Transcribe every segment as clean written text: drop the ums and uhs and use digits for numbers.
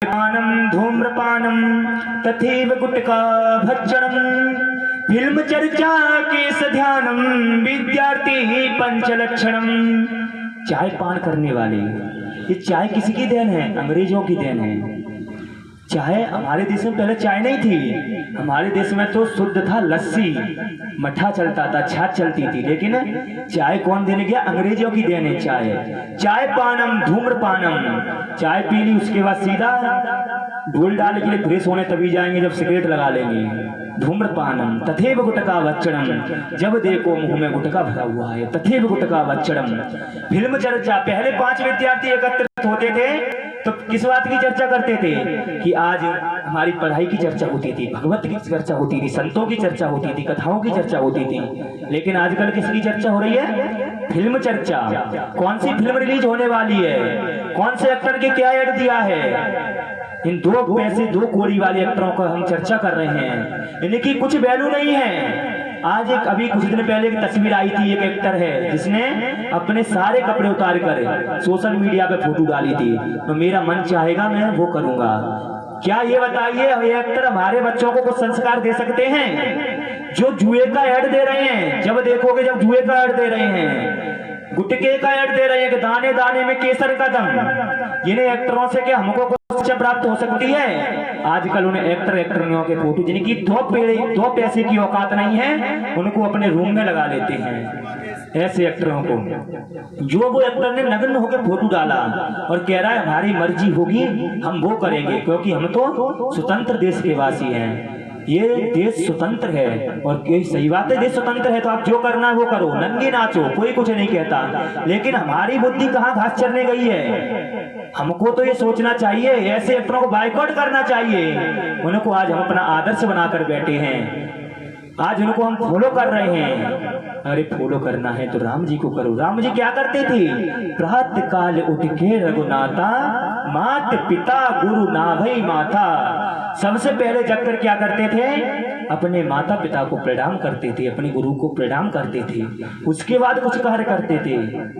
पानम धूम्रपानम तथैव गुटका भक्षणम फिल्म चर्चा केस ध्यानम विद्यार्थी पंचलक्षणम। चाय पान करने वाले, ये चाय किसी की देन है? अंग्रेजों की देन है। चाय हमारे देश में पहले चाय नहीं थी, हमारे देश में तो शुद्ध था लस्सी, मठा चलता था, छाछ चलती थी। लेकिन चाय कौन देने गया? अंग्रेजों की देन है चाय। चाय पानम धूम्रपानम, चाय पी ली उसके बाद सीधा ढोल डाल के लिए फ्रेश होने तभी जाएंगे जब सिगरेट लगा लेंगे। धूम्रपानम तथैव गुटका भक्षणम, जब देखो मुंह में गुटका भरा हुआ है। तथैव गुटका भक्षणम। फिल्म चर्चा, पहले 5 विद्यार्थी एकत्रित होते थे तो किस बात की चर्चा करते थे? कि आज हमारी पढ़ाई की चर्चा होती थी, भगवत की चर्चा होती थी, संतों की चर्चा होती थी, कथाओं की चर्चा होती थी। लेकिन आजकल किसकी चर्चा हो रही है? फिल्म चर्चा। कौन सी फिल्म रिलीज होने वाली है, कौन से एक्टर के क्या ऐड दिया है, इन 2 पैसे 2 कौड़ी वाले एक्टरों का हम चर्चा कर रहे हैं। इनकी कुछ वैल्यू नहीं है। आज एक अभी कुछ दिन पहले एक तस्वीर आई थी, एक एक्टर है जिसने अपने सारे कपड़े उतार कर सोशल मीडिया पे फोटो डाली थी। तो मेरा मन चाहेगा मैं वो करूंगा। क्या ये बताइए, ये एक्टर हमारे बच्चों को कुछ संस्कार दे सकते हैं? जो जुए का ऐड दे रहे हैं, जब देखोगे जब जुए का ऐड दे रहे हैं, गुटके का ऐड दे रहे हैं कि दाने दाने में केसर का दम, इन्हें एक्टरों से क्या हमको शिक्षा प्राप्त हो सकती है? आजकल उन्हें एक्टरियों के फोटो जिनकी 2 पैसे की औकात नहीं है, उनको अपने रूम में लगा लेते हैं। ऐसे एक्टरों को, जो वो एक्टर ने नग्न होकर फोटो डाला और कह रहा है हमारी मर्जी होगी हम वो करेंगे, क्योंकि हम तो स्वतंत्र देश के वासी हैं। ये देश स्वतंत्र है और सही बात है, देश स्वतंत्र है तो आप जो करना है वो करो, नंगे नाचो, कोई कुछ नहीं कहता। लेकिन हमारी बुद्धि कहाँ घास चरने गई है? हमको तो ये सोचना चाहिए, ऐसे एक्टरों को बाइकआउट करना चाहिए। उनको आज हम अपना आदर्श बनाकर बैठे हैं, आज उनको हम फॉलो कर रहे हैं। अरे फॉलो करना है तो राम जी को करो। राम जी क्या करते थे? प्रातः काल उठ के रघुनाथा, मात पिता गुरु नाभई माथा। सबसे पहले जगकर क्या करते थे? अपने माता पिता को प्रणाम करते थे, अपने गुरु को प्रणाम करते थे, उसके बाद कुछ कार्य करते थे।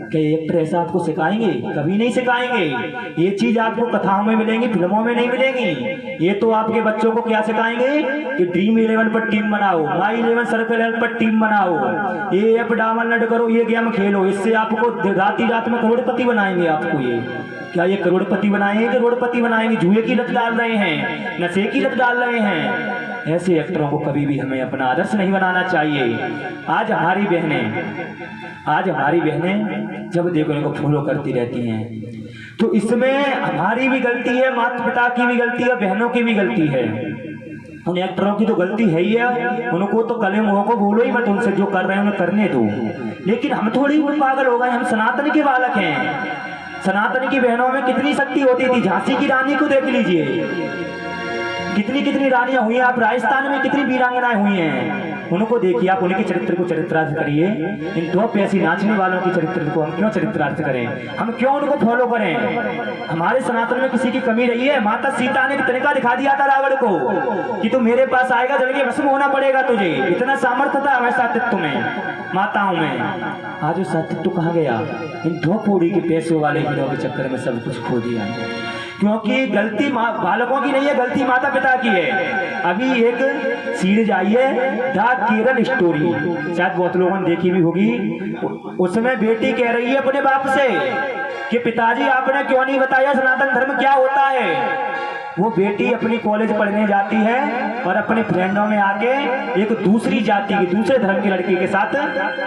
क्या एक्टर ऐसा आपको सिखाएंगे? कभी नहीं सिखाएंगे। ये चीज आपको कथाओं में मिलेंगी, फिल्मों में नहीं मिलेंगी। ये तो आपके बच्चों को क्या सिखाएंगे कि ड्रीम 11 पर टीम बनाओ, माई 11 सर्कल पर टीम बनाओ, ये ऐप डाउनलोड करो, ये गेम खेलो, इससे आपको रात में करोड़पति बनाएंगे। आपको ये क्या ये करोड़पति बनाएंगे? करोड़पति बनाएंगे। जुए की लत डाल रहे हैं, नशे की लत डाल रहे हैं। ऐसे एक्टरों को कभी भी हमें अपना आदर्श नहीं बनाना चाहिए। आज हमारी बहनें जब देखो इनको फॉलो करती रहती हैं, तो इसमें हमारी भी गलती है, माता पिता की भी गलती है, बहनों की भी गलती है। उन एक्टरों की तो गलती है ही है, उनको तो कले मुंह को बोलो ही मत, उनसे जो कर रहे हैं उन्हें करने दो। लेकिन हम थोड़ी पागल हो गए, हम सनातन के बालक हैं। सनातन की बहनों में कितनी शक्ति होती थी। झांसी की रानी को देख लीजिए, कितनी रानियां हुई हैं। आप राजस्थान में कितनी वीरांगनाएं हुई हैं, उनको देखिए, आप उनके चरित्र को चरित्रार्थ करिए। इन 2 पैसे नाचने वालों के चरित्र को हम क्यों चरित्रार्थ करें? हम क्यों उनको फॉलो करें? हमारे सनातन में किसी की कमी रही है? माता सीता ने तरीका दिखा दिया था रावण को कि तू मेरे पास आएगा जल के भस्म होना पड़ेगा तुझे। इतना सामर्थ्य था हमारे सातित्व में, माताओं में। आज वो सातित्व कहाँ गया? इन 2 कौड़ी के पैसों वाले हीरो के चक्कर में सब कुछ खो दिया। क्योंकि गलती बालकों की नहीं है, गलती माता पिता की है। अभी एक सीरीज आई है द केरल स्टोरी, शायद बहुत लोगों ने देखी भी होगी। उसमें बेटी कह रही है अपने बाप से कि पिताजी आपने क्यों नहीं बताया सनातन धर्म क्या होता है। वो बेटी अपनी कॉलेज पढ़ने जाती है और अपने फ्रेंडों में आके एक दूसरी जाति की, दूसरे धर्म की लड़की के साथ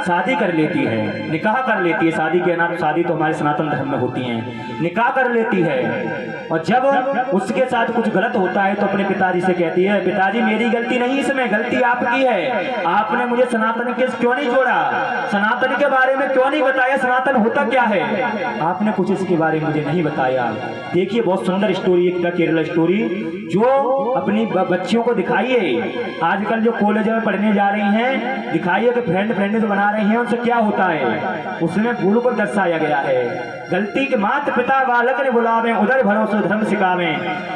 शादी कर लेती है, निकाह कर लेती है। शादी के नाम, शादी तो हमारे सनातन धर्म में होती है, निकाह कर लेती है। और जब उसके साथ कुछ गलत होता है तो अपने पिताजी से कहती है, पिताजी मेरी गलती नहीं, इसमें गलती आपकी है। आपने मुझे सनातन के क्यों नहीं जोड़ा, सनातन के बारे में क्यों नहीं बताया, सनातन होता क्या है, आपने कुछ इसके बारे में मुझे नहीं बताया। देखिए बहुत सुंदर स्टोरी, एक केरल स्टोरी जो अपनी बच्चियों को दिखाइए। आजकल जो कॉलेज में पढ़ने जा रही हैं, दिखाइए कि फ्रेंड जो बना रही हैं उनसे क्या होता है। उसमें भूल को दर्शाया गया है। गलती के माता पिता बालक ने बुलावे, उधर भरोसे धर्म सिखावे।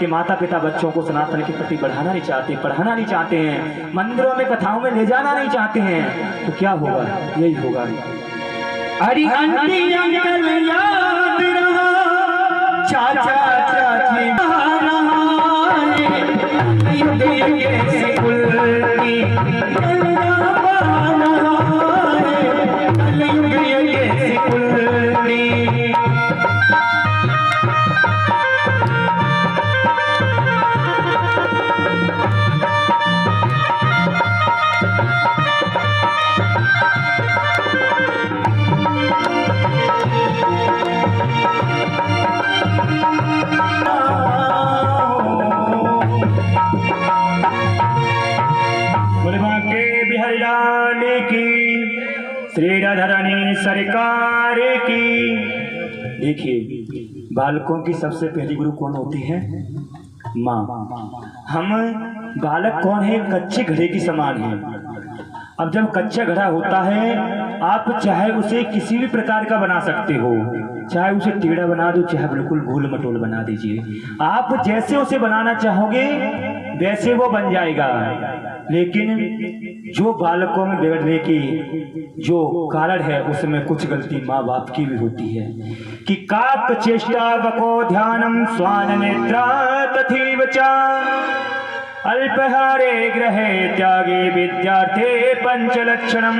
कि माता पिता बच्चों को सनातन के प्रति बढ़ाना नहीं चाहते, पढ़ाना नहीं चाहते हैं, मंदिरों में कथाओं में ले जाना नहीं चाहते हैं, तो क्या होगा? यही होगा। अरे आंटी अंकल याद रहा, चाचा चाची रहा। कलयुग ये कैसी उल्टी गंगा बहाना है, कलयुग ये कैसी उल्टी। बिहारी लाल की, श्री राधा रानी सरकार की। देखिए, बालकों की सबसे पहली गुरु कौन होती है? माँ। हम बालक कौन है? कच्चे घड़े की समान है। अब जब कच्चा घड़ा होता है, आप चाहे उसे किसी भी प्रकार का बना सकते हो, चाहे उसे टेढ़ा बना दो, चाहे बिल्कुल गोल मटोल बना दीजिए। आप जैसे उसे बनाना चाहोगे वैसे वो बन जाएगा। लेकिन जो बालकों में बिगड़ने की जो कारण है, उसमें कुछ गलती माँ बाप की भी होती है कि काक चेष्टा बको ध्यानम स्वान नेत्रा तथैव च अल्पहारे ग्रहे त्यागे विद्यार्थे पंचलक्षणम।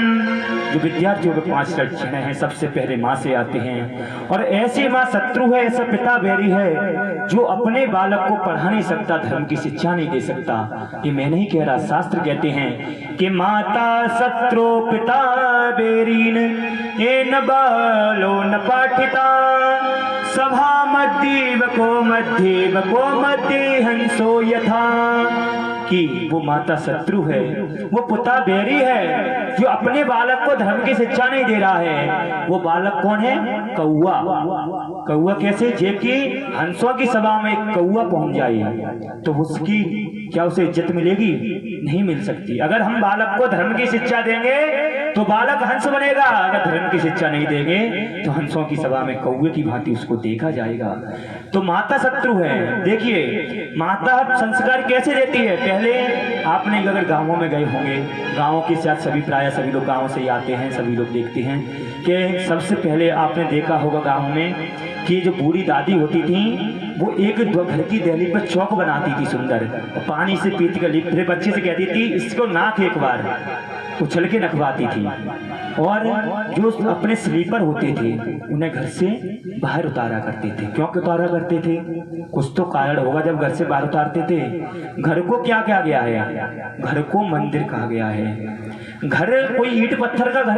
जो विद्यार्थियों के 5 लक्षण हैं, सबसे पहले माँ से आते हैं। और ऐसी माँ शत्रु है, ऐसा पिता बैरी है जो अपने बालक को पढ़ा नहीं सकता, धर्म की शिक्षा नहीं दे सकता। ये मैं नहीं कह रहा, शास्त्र कहते हैं कि माता शत्रु पिता बैरीन ये न बालो न पाठिता सभा मध्य हंसो यथा। कि वो माता शत्रु है, वो पिता बैरी है जो अपने बालक को धर्म की शिक्षा नहीं दे रहा है। वो बालक कौन है? कौआ। कौआ कैसे? जबकि हंसों की सभा में एक कौआ पहुंच जाए तो उसकी क्या उसे इज्जत मिलेगी? नहीं मिल सकती। अगर हम बालक को धर्म की शिक्षा देंगे तो बालक हंस बनेगा, अगर धर्म की शिक्षा नहीं देंगे तो हंसों की सभा में कौए की भांति उसको देखा जाएगा। तो माता शत्रु है। देखिए, माता संस्कार कैसे देती है? पहले आपने अगर गांवों में गए होंगे, गांवों के साथ सभी प्राय सभी लोग गांव से ही आते हैं, सभी लोग देखते हैं कि सबसे पहले आपने देखा होगा गांव में कि जो बूढ़ी दादी होती थी वो एक घर की दहली पर चौक बनाती थी सुंदर, और पानी से पीट कर फिर बच्चे से कहती थी इसको नाक एक बार उछल के नखवाती थी। और जो अपने स्लीपर होते थे उन्हें घर से बाहर उतारा करते थे। क्यों उतारा करते थे? कुछ तो कारण होगा जब घर से बाहर उतारते थे। घर को क्या कहा गया है? घर को मंदिर कहा गया है। घर कोई ईंट पत्थर का घर